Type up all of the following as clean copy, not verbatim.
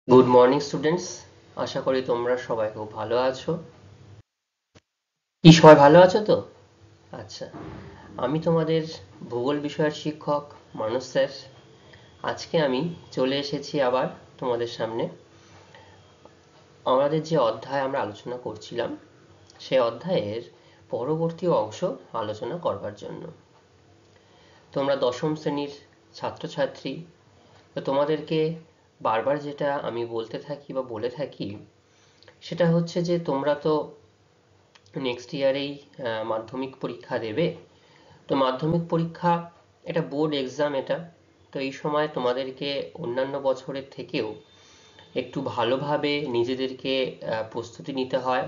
Good morning students. আশা করি তোমরা সবাই খুব ভালো আছো। কি সবাই ভালো আছো তো? আচ্ছা, আমি তোমাদের ভূগোল বিষয়ের শিক্ষক মানস স্যার। আজকে আমি চলে এসেছি আবার তোমাদের সামনে। আমাদের যে অধ্যায় আমরা আলোচনা করছিলাম সেই অধ্যায়ের পরবর্তী অংশ আলোচনা করবার জন্য। তোমরা দশম শ্রেণীর ছাত্রছাত্রী, তো তোমাদেরকে বারবার যেটা আমি বলতে থাকি বা বলে থাকি সেটা হচ্ছে যে তোমরা তো নেক্সট ইয়ারেই মাধ্যমিক পরীক্ষা দেবে। তো মাধ্যমিক পরীক্ষা এটা বোর্ড এক্সাম এটা। তো এই সময় তোমাদেরকে অন্যান্য বছরের থেকেও একটু ভালোভাবে নিজেদেরকে প্রস্তুতি নিতে হয়।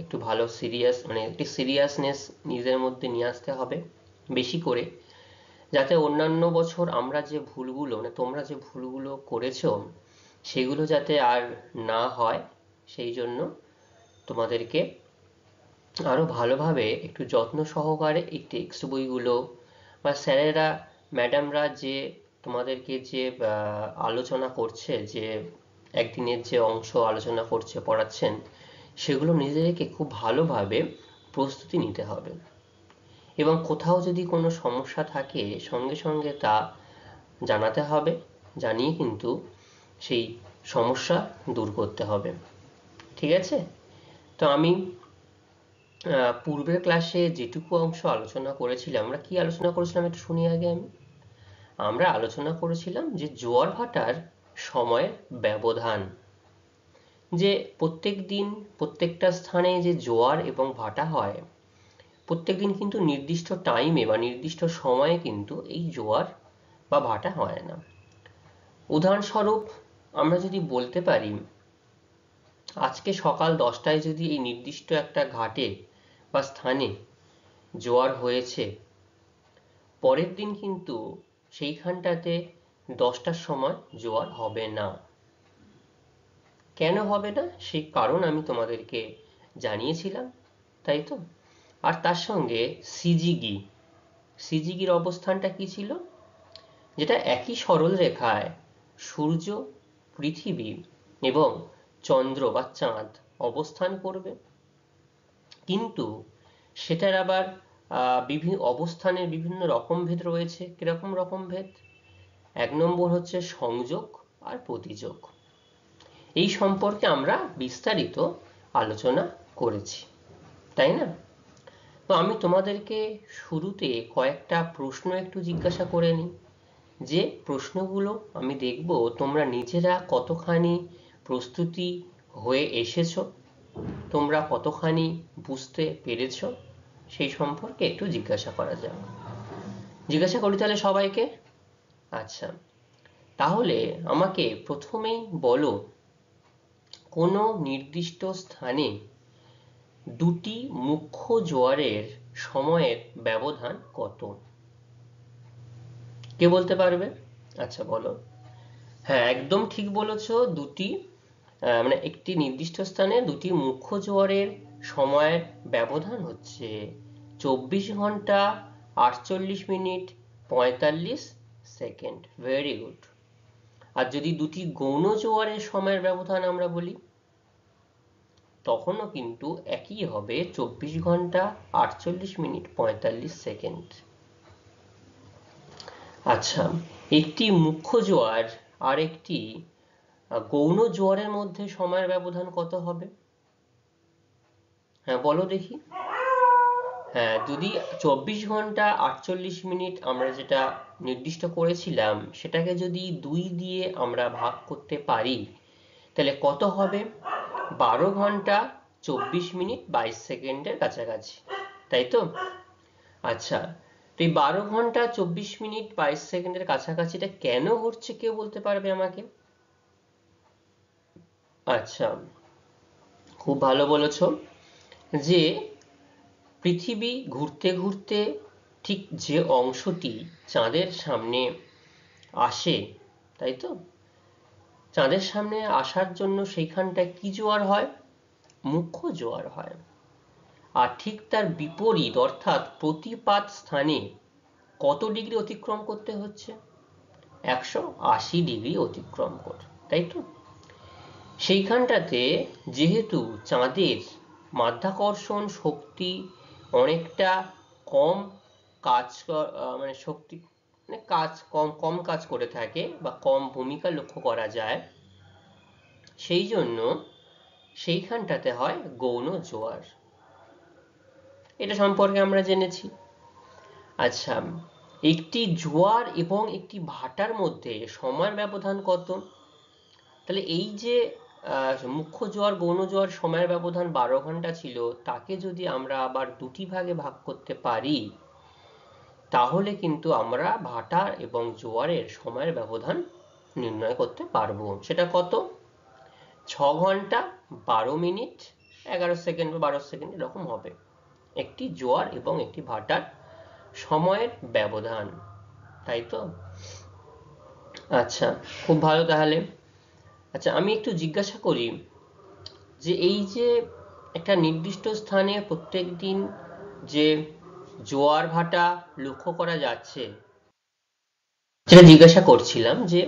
একটু ভালো সিরিয়াস মানে একটি সিরিয়াসনেস নিজের মধ্যে নিয়ে আসতে হবে বেশি করে, যাতে অন্যান্য বছর আমরা যে ভুলগুলো মানে তোমরা যে ভুলগুলো করেছো সেগুলো যাতে আর না হয়। সেই জন্য তোমাদেরকে আরো ভালোভাবে একটু যত্ন সহকারে এই টেক্সট বইগুলো বা স্যারেরা ম্যাডামরা যে তোমাদেরকে যে আলোচনা করছে, যে একদিনের যে অংশ আলোচনা করছে পড়াচ্ছেন, সেগুলো নিজেদেরকে খুব ভালোভাবে প্রস্তুতি নিতে হবে। এবং কোথাও যদি কোনো সমস্যা থাকে সঙ্গে সঙ্গে তা জানাতে হবে, জানিয়ে কিন্তু সেই সমস্যা দূর করতে হবে। ঠিক আছে? তো আমি পূর্বের ক্লাসে যেটুকু অংশ আলোচনা করেছিলাম, আমরা কি আলোচনা করেছিলাম একটু শুনি আগে আমি। আমরা আলোচনা করেছিলাম যে জোয়ার ভাটার সময়ের ব্যবধান, যে প্রত্যেক দিন প্রত্যেকটা স্থানে যে জোয়ার এবং ভাটা হয়, প্রত্যেক দিন কিন্তু নির্দিষ্ট টাইমে বা নির্দিষ্ট সময়ে কিন্তু এই জোয়ার বা ভাটা হয় না। উদাহরণস্বরূপ আমরা যদি বলতে পারি, আজকে সকাল 10টায় যদি এই নির্দিষ্ট একটা ঘাটে বা স্থানে জোয়ার হয়েছে, পরের দিন কিন্তু সেইখানটাতে 10টার সময় জোয়ার হবে না। কেন হবে না সেই কারণ আমি তোমাদেরকে জানিয়েছিলাম, তাই তো? আর তার সঙ্গে সিজিগি, সিজিগির অবস্থানটা কি ছিল, যেটা একই সরল রেখায় সূর্য, পৃথিবী এবং চন্দ্র বা চাঁদ অবস্থান করবে, কিন্তু সেটার আবার বিভিন্ন অবস্থানের বিভিন্ন রকম ভেদ রয়েছে। কিরকম রকম ভেদ? এক নম্বর হচ্ছে সংযোগ আর প্রতিযোগ। এই সম্পর্কে আমরা বিস্তারিত আলোচনা করেছি, তাই না? তো আমি তোমাদেরকে শুরুতে কয়েকটা প্রশ্ন একটু জিজ্ঞাসা করে নিই, যে প্রশ্নগুলো আমি দেখব তোমরা নিজেরা কতখানি প্রস্তুতি হয়ে এসেছো, তোমরা কতখানি বুঝতে পেরেছো, সেই সম্পর্কে একটু জিজ্ঞাসা করা যাক। জিজ্ঞাসা করি তাহলে সবাইকে। আচ্ছা, তাহলে আমাকে প্রথমেই বলো, কোনো নির্দিষ্ট স্থানে দুটি মুখ্য জোয়ারের সময়ের ব্যবধান কত? কে বলতে পারবে? আচ্ছা বলো। হ্যাঁ, একদম ঠিক বলেছো। দুটি মানে একটি নির্দিষ্ট স্থানে দুটি মুখ্য জোয়ারের সময়ের ব্যবধান হচ্ছে 24 ঘন্টা 48 মিনিট 45 সেকেন্ড। Very good. আর যদি দুটি গৌণ জোয়ারের সময়ের ব্যবধান আমরা বলি, তখনও কিন্তু একই হবে 24 ঘন্টা 48 মিনিট 45 সেকেন্ড। আচ্ছা, একটি মুখ্য জোয়ার আর একটি গৌণ জোয়ারের মধ্যে সময়ের ব্যবধান কত হবে? হ্যাঁ বলো দেখি। হ্যাঁ, যদি 24 ঘন্টা 48 মিনিট আমরা যেটা নির্দিষ্ট করেছিলাম সেটাকে যদি 2 দিয়ে আমরা ভাগ করতে পারি, তাহলে কত হবে? 12 ঘন্টা 24 মিনিট 22 সেকেন্ডের কাছাকাছি, তাই তো? আচ্ছা, তো এই 12 ঘন্টা 24 মিনিট 22 সেকেন্ডের কাছাকাছিটা কেন হচ্ছে কেউ বলতে পারবে আমাকে? আচ্ছা, খুব ভালো বলেছো, যে পৃথিবী ঘুরতে ঘুরতে ঠিক যে অংশটি চাঁদের সামনে আসে, তাই তো? চাঁদের সামনে আসার জন্য সেইখানটায় কি জোয়ার হয়? মুখ্য জোয়ার হয়। আর ঠিক তার বিপরীত অর্থাৎ প্রতিপাত স্থানে কত ডিগ্রি অতিক্রম করতে হচ্ছে? 180 ডিগ্রি অতিক্রম করে, তাই তো? সেইখানটাতে যেহেতু চাঁদের মাধ্যাকর্ষণ শক্তি অনেকটা কম কাজ মানে শক্তি মানে কাজ কম কম কাজ করে থাকে বা কম ভূমিকা লক্ষ্য করা যায়, সেই জন্য সেইখানটাতে হয় গৌণ জোয়ার। এটা সম্পর্কে আমরা জেনেছি। আচ্ছা, একটি জোয়ার এবং একটি ভাটার মধ্যে সময়ের ব্যবধান কত? তাহলে এই যে মুখ্য জোয়ার গৌণ জোয়ার সময়ের ব্যবধান 12 ঘন্টা ছিল, তাকে যদি আমরা আবার দুটি ভাগে ভাগ করতে পারি, তাহলে কিন্তু আমরা ভাটা এবং জোয়ারের সময়ের ব্যবধান নির্ণয় করতে পারবো। সেটা কত? 6 ঘন্টা 12 মিনিট 11 সেকেন্ড বা 12 সেকেন্ড এরকম হবে একটি জোয়ার এবং একটি ভাটার সময়ের ব্যবধান, তাই তো? আচ্ছা, খুব ভালো। তাহলে আচ্ছা, আমি একটু জিজ্ঞাসা করি যে এই যে একটা নির্দিষ্ট স্থানে প্রত্যেক দিন যে জোয়ার ভাটা লক্ষ্য করা যাচ্ছে, যেটা জিজ্ঞাসা করছিলাম যে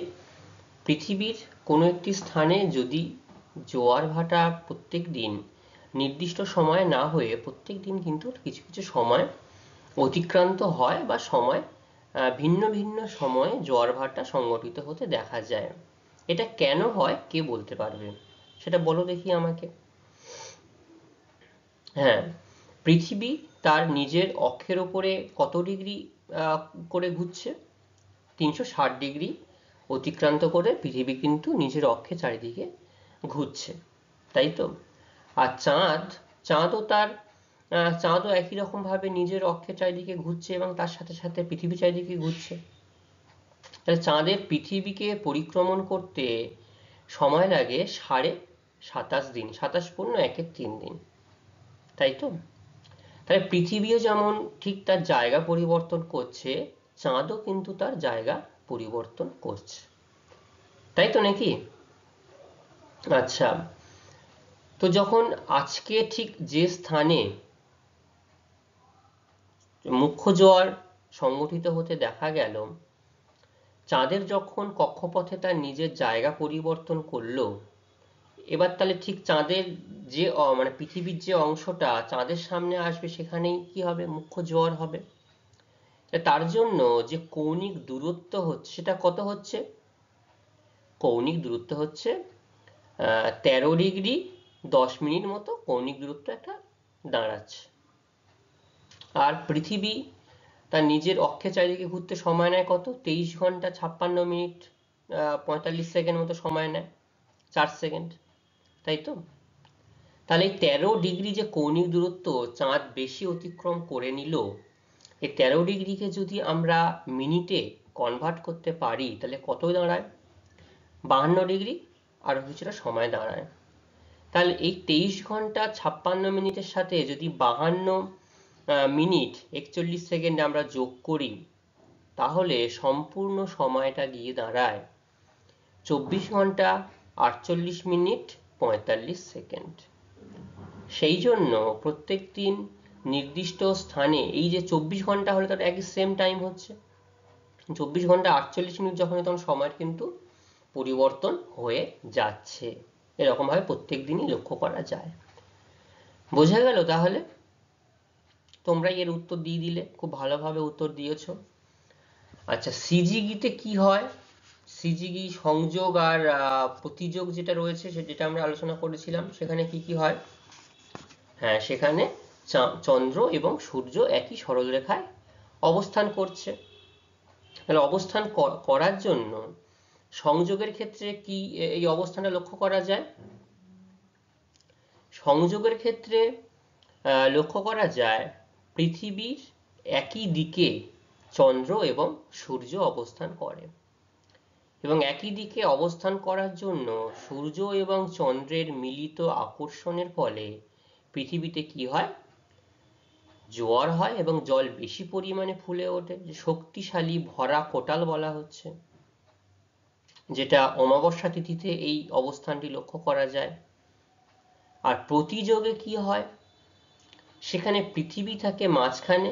পৃথিবীর কোনো একটি স্থানে যদি জোয়ার ভাটা প্রত্যেক দিন নির্দিষ্ট সময়ে না হয়ে প্রত্যেক দিন কিন্তু কিছু কিছু সময় অতিক্রান্ত হয় বা সময় ভিন্ন ভিন্ন সময়ে জোয়ার ভাটা সংগঠিত হতে দেখা যায়, এটা কেন হয় কে বলতে পারবে? সেটা বলো দেখি আমাকে। হ্যাঁ, পৃথিবী তার নিজের অক্ষের উপরে কত ডিগ্রি করে ঘুরছে? 360 ডিগ্রি অতিক্রান্ত করে পৃথিবী কিন্তু নিজের অক্ষে চারিদিকে ঘুরছে, তাই তো? আর চাঁদও একই রকম ভাবে নিজের অক্ষের চারিদিকে ঘুরছে এবং তার সাথে সাথে পৃথিবী চারিদিকে ঘুরছে। তাহলে চাঁদের পৃথিবীকে পরিক্রমণ করতে সময় লাগে 27.5 দিন, 27 পূর্ণ 1-3 দিন, তাই তো? তাহলে পৃথিবীও যেমন ঠিক তার জায়গা পরিবর্তন করছে, চাঁদও কিন্তু তার জায়গা পরিবর্তন করছে, তাই তো নাকি? আচ্ছা, তো যখন আজকে ঠিক যে স্থানে মুখ্য জোয়ার সংগঠিত হতে দেখা গেল, চাঁদের যখন কক্ষপথে তার নিজের জায়গা পরিবর্তন করলো, এবার তাহলে ঠিক চাঁদের যে মানে পৃথিবীর যে অংশটা চাঁদের সামনে আসবে সেখানেই কি হবে? মুখ্য জোয়ার হবে। তার জন্য যে কৌণিক দূরত্ব হচ্ছে সেটা কত হচ্ছে? কৌণিক দূরত্ব হচ্ছে 13 ডিগ্রি 10 মিনিট মতো কৌণিক দূরত্ব একটা দাঁড়াচ্ছে। আর পৃথিবী তার নিজের অক্ষে চারিদিকে ঘুরতে সময় নেয় কত? 23 ঘন্টা 56 মিনিট 45 সেকেন্ড মতো সময় নেয়, 4 সেকেন্ড, তাই তো? তাহলে এই 13 ডিগ্রি যে কৌণিক দূরত্ব চাঁদ বেশি অতিক্রম করে নিল, এই 13 ডিগ্রিকে যদি আমরা মিনিটে কনভার্ট করতে পারি তাহলে কত দাঁড়ায়? 52 ডিগ্রি আরো কিছুটা সময় দাঁড়ায়। তাহলে এই 23 ঘন্টা 56 মিনিটের সাথে যদি 52 মিনিট 41 সেকেন্ড আমরা যোগ করি, তাহলে সম্পূর্ণ সময়টা গিয়ে দাঁড়ায় 24 ঘন্টা 48 মিনিট 45 সেকেন্ড। সেই জন্য প্রত্যেক দিন নির্দিষ্ট স্থানে এই যে 24 ঘন্টা হলে তার একই সেম টাইম হচ্ছে, 24 ঘন্টা 48 মিনিট যখন তখন সময়ের কিন্তু পরিবর্তন হয়ে যাচ্ছে, এরকম ভাবে প্রত্যেক দিনই লক্ষ্য করা যায়। বোঝা গেল? তাহলে তোমরা এর উত্তর দিয়ে দিলে, খুব ভালোভাবে উত্তর দিয়েছো। আচ্ছা, সিজিগিতে কি হয়? সিজিগি সংযোগ আর প্রতিযোগ যেটা রয়েছে যেটা আমরা আলোচনা করেছিলাম, সেখানে কি কি হয়? হ্যাঁ, সেখানে চন্দ্র এবং সূর্য একই সরলরেখায় অবস্থান করছে। তাহলে অবস্থান করার জন্য সংযোগের ক্ষেত্রে কি এই অবস্থানটা লক্ষ্য করা যায়? সংযোগের ক্ষেত্রে লক্ষ্য করা যায় পৃথিবীর একই দিকে চন্দ্র এবং সূর্য অবস্থান করে, এবং একই দিকে অবস্থান করার জন্য সূর্য এবং চন্দ্রের মিলিত আকর্ষণের ফলে পৃথিবীতে কি হয়? জোয়ার হয় এবং জল বেশি পরিমাণে ফুলে ওঠে, যে শক্তিশালী ভরা কোটাল বলা হচ্ছে, যেটা অমাবস্যা তিথিতে এই অবস্থানটি লক্ষ্য করা যায়। আর প্রতিযোগে কি হয়? সেখানে পৃথিবী থাকে মাঝখানে,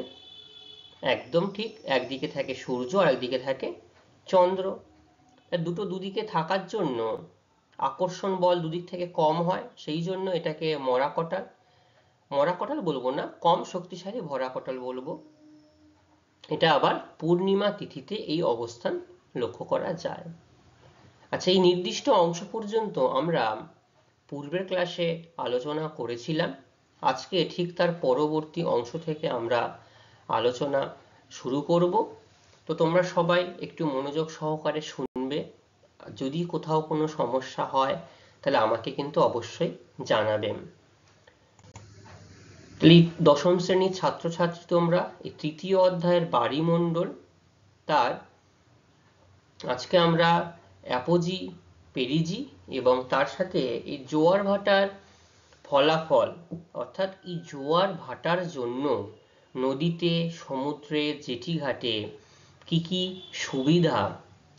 একদম ঠিক, একদিকে থাকে সূর্য আর একদিকে থাকে চন্দ্র। দুটো দুদিকে থাকার জন্য আকর্ষণ বল দুদিক থেকে কম হয়, সেই জন্য এটাকে মরা কটাল বলবো না, কম শক্তিশালী ভরা কটাল বলবো। এটা আবার পূর্ণিমা তিথিতে এই অবস্থান লক্ষ্য করা যায়। আচ্ছা, এই নির্দিষ্ট অংশ পর্যন্ত আমরা পূর্বের ক্লাসে আলোচনা করেছিলাম। আজকে ঠিক তার পরবর্তী অংশ থেকে আমরা আলোচনা শুরু করব। তো তোমরা সবাই একটু মনোযোগ সহকারে শুনবে। যদি কোথাও কোনো সমস্যা হয় তাহলে আমাকে কিন্তু অবশ্যই জানাবেন। দশম শ্রেণীর ছাত্রছাত্রী তোমরা এই তৃতীয় অধ্যায়ের বাড়িমণ্ডল তার আজকে আমরা অ্যাপোজি, পেরিজি এবং তার সাথে এই জোয়ার ভাটার ফলাফল, অর্থাৎ এই জোয়ার ভাটার জন্য নদীতে, সমুদ্রে, জেটিঘাটে কি কি সুবিধা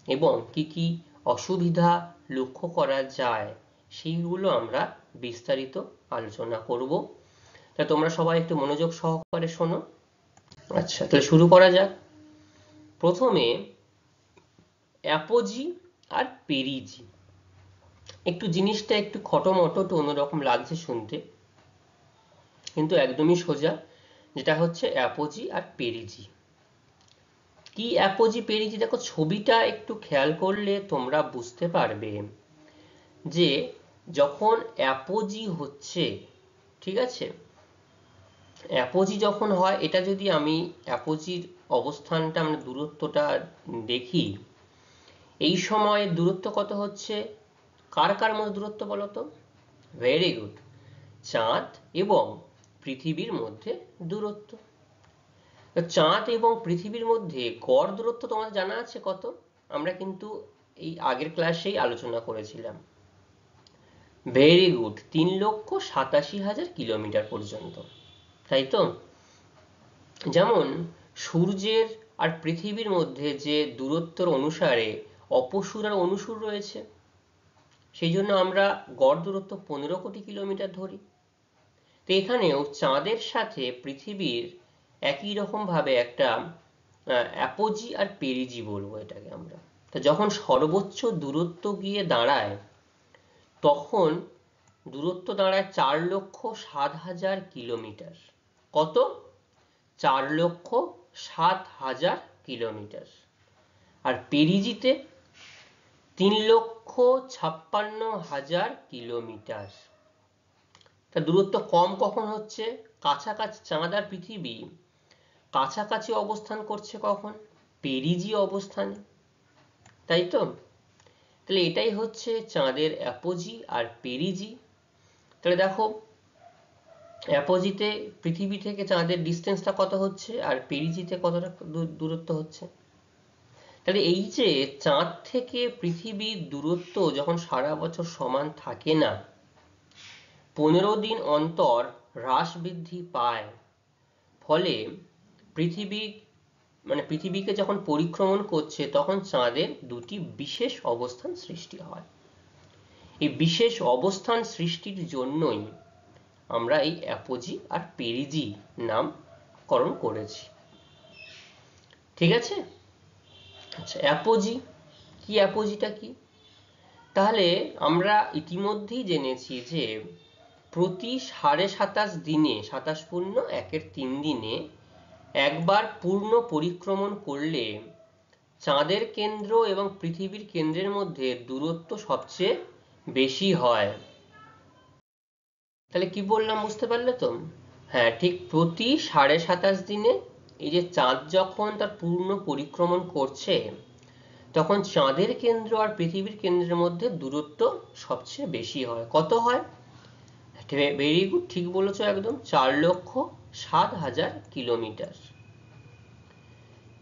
এবং কি কি অসুবিধা লক্ষ্য করা যায় সেইগুলো আমরা বিস্তারিত আলোচনা করব। তা তোমরা সবাই একটু মনোযোগ সহকারে শোনো। আচ্ছা, তাহলে শুরু করা যাক। প্রথমে অ্যাপোজি আর পেরিজি। একটু জিনিসটা একটু খটোমটো, একটু অন্যরকম লাগছে শুনতে, কিন্তু একদমই সোজা। যেটা হচ্ছে অ্যাপোজি আর পেরিজি। কি অ্যাপোজি পেরিজি? দেখো, ছবিটা একটু খেয়াল করলে তোমরা বুঝতে পারবে যে যখন অ্যাপোজি হচ্ছে, ঠিক আছে, অ্যাপোজি যখন হয়, এটা যদি আমি অ্যাপোজির অবস্থানটা, মানে দূরত্বটা দেখি, এই সময় দূরত্ব কত হচ্ছে? কার কার মধ্যে দূরত্ব বলো তো? ভেরি গুড, চাঁদ এবং পৃথিবীর মধ্যে দূরত্ব। চাঁদ এবং পৃথিবীর মধ্যে গড় দূরত্ব তোমাদের জানা আছে কত? আমরা কিন্তু এই আগের ক্লাসেই আলোচনা করেছিলাম। ভেরি গুড, 3,87,000 কিলোমিটার পর্যন্ত, তাই তো? যেমন সূর্যের আর পৃথিবীর মধ্যে যে দূরত্বের অনুসারে অপসূর আর অনুসূর রয়েছে, সেই জন্য আমরা গড় দূরত্ব 15 কোটি কিলোমিটার ধরি। তো এখানেও চাঁদের সাথে পৃথিবীর একই রকম ভাবে একটা অ্যাপোজি আর পেরিজি বলবো এটাকে আমরা। তো যখন সর্বোচ্চ দূরত্ব গিয়ে দাঁড়ায়, তখন দূরত্ব দাঁড়ায় 4,07,000 কিলোমিটার। কত? 4,07,000 কিলোমিটার। আর পেরিজিতে 3,56,000 কিলোমিটার। তা দূরত্ব কম কখন হচ্ছে? কাছাকাছি, চাঁদ আর পৃথিবী কাছাকাছি অবস্থান করছে কখন? পেরিজি অবস্থানে, তাই তো? তাহলে এটাই হচ্ছে চাঁদের অ্যাপোজি আর পেরিজি। তাহলে দেখো, অ্যাপোজিতে পৃথিবী থেকে চাঁদের ডিস্টেন্সটা কত হচ্ছে, আর পেরিজিতে কতটা দূরত্ব হচ্ছে। তাহলে এই যে চাঁদ থেকে পৃথিবীর দূরত্ব যখন সারা বছর সমান থাকে না, 15 দিন অন্তর হ্রাস বৃদ্ধি পায়, ফলে পৃথিবীকে যখন পরিক্রমণ করছে তখন চাঁদের দুটি বিশেষ অবস্থান সৃষ্টি হয়। এই বিশেষ অবস্থান সৃষ্টির জন্যই আমরা এই অ্যাপোজি আর পেরিজি নামকরণ করেছি, ঠিক আছে? আচ্ছা, অ্যাপোজি কি? অ্যাপোজিটা কি? তাহলে আমরা ইতিমধ্যেই জেনেছি যে প্রতি 27.5 দিনে, 27+1/3 দিনে একবার পূর্ণ পরিক্রমণ করলে চাঁদের কেন্দ্র এবং পৃথিবীর কেন্দ্রের মধ্যে দূরত্ব সবচেয়ে বেশি হয়। তাহলে কি বললাম বুঝতে পারলে তো? হ্যাঁ, ঠিক প্রতি 27.5 দিনে এই যে চাঁদ যখন তার পূর্ণ পরিক্রমণ করছে, তখন চাঁদের কেন্দ্র আর পৃথিবীর কেন্দ্রের মধ্যে দূরত্ব সবচেয়ে বেশি হয়। কত হয়? ভেরি গুড, ঠিক বলেছো একদম, 4,07,000 কিলোমিটার।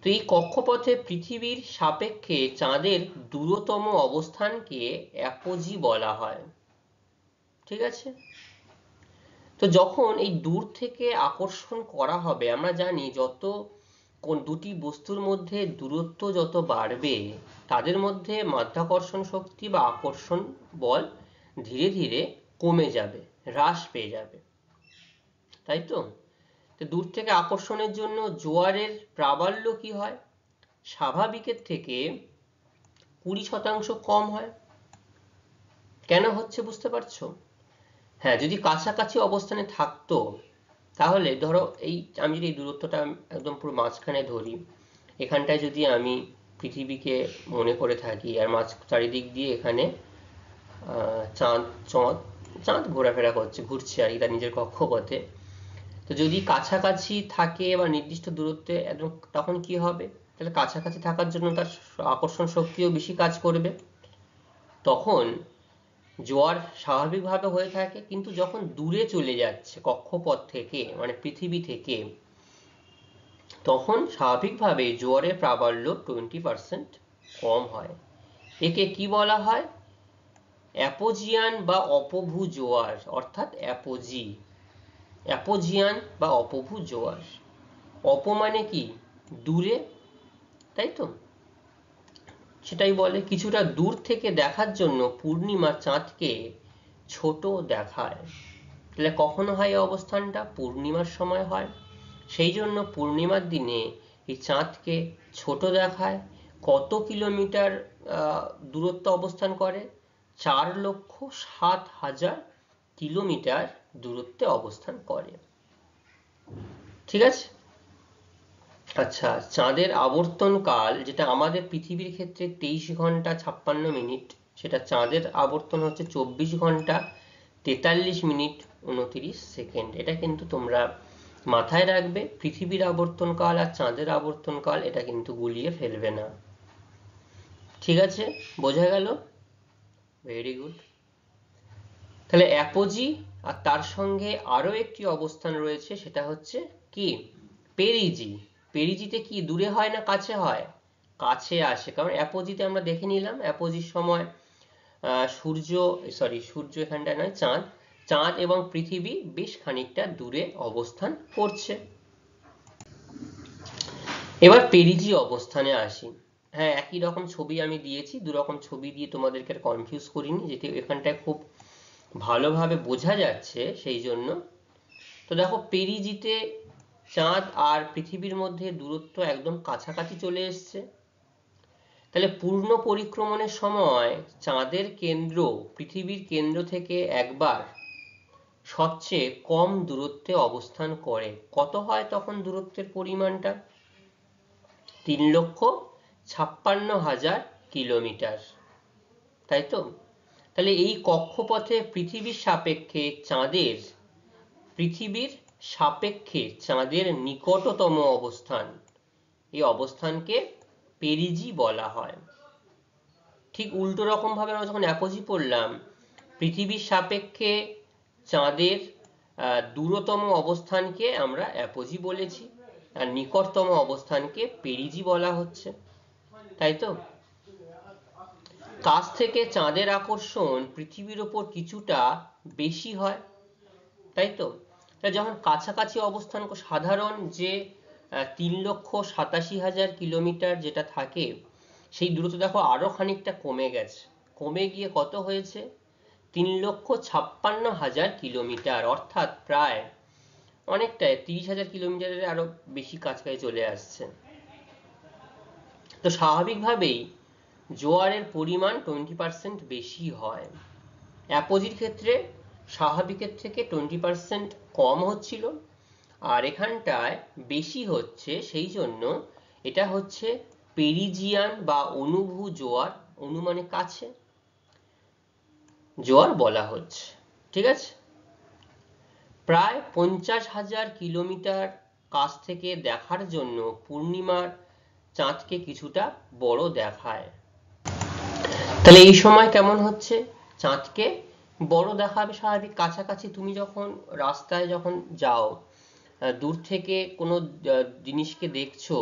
তো এই কক্ষপথে পৃথিবীর সাপেক্ষে চাঁদের দূরতম অবস্থানকে অ্যাপোজি বলা হয়, ঠিক আছে? তো যখন এই দূর থেকে আকর্ষণ করা হবে, আমরা জানি যত দুটি বস্তুর মধ্যে দূরত্ব যত বাড়বে, তাদের মধ্যে মাধ্যাকর্ষণ শক্তি বা আকর্ষণ বল ধীরে ধীরে কমে যাবে, হ্রাস পেয়ে যাবে, তাই তো? তো দূর থেকে আকর্ষণের জন্য জোয়ারের প্রাবল্য কি হয়? স্বাভাবিকের থেকে 20% কম হয়, কেন হচ্ছে বুঝতে পারছো? হ্যাঁ, যদি কাছাকাছি অবস্থানে থাকতো তাহলে ধরো আমি যদি এই দূরত্বটা একদম পুরো মাঝখানে ধরি, এখানটায় যদি আমি পৃথিবীকে মনে করে থাকি আর চারিদিক দিয়ে এখানে চাঁদ চাঁদ চাঁদ ঘোরাফেরা ঘুরছে আর তার নিজের কক্ষপথে, তো যদি কাছাকাছি থাকে বা নির্দিষ্ট দূরত্বে একদম, তখন কি হবে? তাহলে কাছাকাছি থাকার জন্য তার আকর্ষণ শক্তিও বেশি কাজ করবে, তখন জোয়ার স্বাভাবিকভাবে হয়ে থাকে। কিন্তু যখন দূরে চলে যাচ্ছে কক্ষপথ থেকে, মানে পৃথিবী থেকে, তখন স্বাভাবিকভাবে জোয়ারের প্রাবল্য 20% কম হয়। একে কি বলা হয়? অ্যাপোজিয়ান বা অপভূ জোয়ার, অর্থাৎ অ্যাপোজিয়ান বা অপভূ জোয়ার। অপ মানে কি? দূরে, তাই তো? সেটাই বলে কিছুটা দূর থেকে দেখার জন্য পূর্ণিমা চাঁদকে ছোট দেখায়। তাহলে কখনো হয় এই অবস্থানটা? পূর্ণিমার সময় হয়। সেই জন্য পূর্ণিমার দিনে এই চাঁদকে ছোট দেখায়। কত কিলোমিটার দূরত্ব অবস্থান করে? 4,07,000 কিলোমিটার দূরত্বে অবস্থান করে। ঠিক আছে? আচ্ছা, চাঁদের আবর্তন কাল, যেটা আমাদের পৃথিবীর ক্ষেত্রে 23 ঘন্টা 56 মিনিট, সেটা চাঁদের আবর্তন হচ্ছে 24 ঘন্টা 43 মিনিট 29 সেকেন্ড। এটা কিন্তু তোমরা মাথায় রাখবে। পৃথিবীর আবর্তন কাল আর চাঁদের আবর্তন কাল এটা কিন্তু গুলিয়ে ফেলবে না। ঠিক আছে, বোঝা গেল? Very good. তাহলে অ্যাপোজি আর তার সঙ্গে আরো একটি অবস্থান রয়েছে, সেটা হচ্ছে কি? পেরিজি। পেরিজিতে কি দূরে হয় না কাছে হয়? কাছে আসে, কারণ অ্যাপোজিতে আমরা দেখে নিলাম অ্যাপোজির সময় সূর্য এখানটায় নয়, চাঁদ এবং পৃথিবী বেশ খানিকটা দূরে অবস্থান করছে। এবার পেরিজি অবস্থানে আসি। হ্যাঁ, একই রকম ছবি আমি দিয়েছি, দুরকম ছবি দিয়ে তোমাদেরকে কনফিউজ করিনি, যেটি এখানটায় খুব ভালোভাবে বোঝা যাচ্ছে সেই জন্য। তো দেখো, পেরিজিতে চাঁদ আর পৃথিবীর মধ্যে দূরত্ব একদম কাছাকাছি চলে এসছে। তাহলে পূর্ণ পরিক্রমণের সময় চাঁদের কেন্দ্র পৃথিবীর কেন্দ্র থেকে একবার সবচেয়ে কম দূরত্বে অবস্থান করে। কত হয় তখন দূরত্বের পরিমাণটা? 3,56,000 কিলোমিটার, তাই তো? তাহলে এই কক্ষপথে পৃথিবীর সাপেক্ষে চাঁদের নিকটতম অবস্থান, এই অবস্থানকে পেরিজি বলা হয়। ঠিক উল্টো রকম ভাবে আমরা যখন অ্যাপোজি পড়লাম, পৃথিবীর সাপেক্ষে চাঁদের দূরতম অবস্থানকে আমরা অ্যাপোজি বলেছি, আর নিকটতম অবস্থানকে পেরিজি বলা হচ্ছে, তাই তো? কাছ থেকে চাঁদের আকর্ষণ পৃথিবীর ওপর কিছুটা বেশি হয়, তাই তো? যখন কাছাকাছি অবস্থান, সাধারণ যে 3,87,000 কিলোমিটার যেটা থাকে, সেই দূরত্ব দেখো আরো খানিকটা কমে গেছে, কমে গিয়ে কত হয়েছে? 3,56,000 কিলোমিটার, অর্থাৎ প্রায় অনেকটাই 30,000 কিলোমিটারের আরো বেশি কাছাকাছি চলে আসছে। তো স্বাভাবিকভাবেই জোয়ারের পরিমাণ 20% বেশি হয়। অ্যাপোজির ক্ষেত্রে স্বাভাবিকের থেকে 20% কম হচ্ছিল, আর এখানটায় বেশি হচ্ছে, সেই জন্য এটা হচ্ছে পেরিজিয়ান বা অনুভূ জোয়ার, অনুমানে কাছে জোয়ার বলা হচ্ছে। ঠিক আছে? প্রায় 50,000 কিলোমিটার কাছ থেকে দেখার জন্য পূর্ণিমার চাঁদকে কিছুটা বড় দেখায়। তাহলে এই সময় কেমন হচ্ছে? চাঁদকে বড় দেখাবে স্বাভাবিক। কাছাকাছি তুমি যখন রাস্তায় যখন যাও, দূর থেকে কোনো জিনিসকে দেখছো,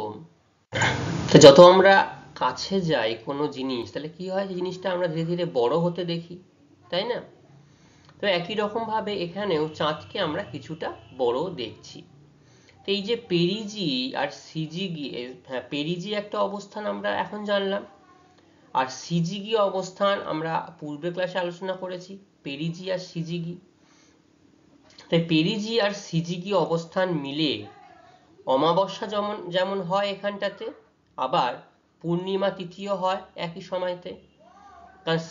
তো যত আমরা কাছে যাই কোনো জিনিস, তাহলে কি হয়? জিনিসটা আমরা ধীরে ধীরে বড় হতে দেখি, তাই না? তো একই রকম ভাবে এখানেও চাঁদকে আমরা কিছুটা বড় দেখছি। তো এই যে পেরিজি আর সিজিগি, হ্যাঁ, পেরিজি একটা অবস্থান আমরা এখন জানলাম, আর সিজিগি অবস্থান আমরা পূর্বের ক্লাসে আলোচনা করেছি, পেরিজি আর সিজিগি। তাই পেরিজি আর সিজিগি অবস্থান মিলে অমাবস্যা যেমন হয় এখানটাতে, আবার পূর্ণিমা তিথিও হয় একই সময়তে। কারণ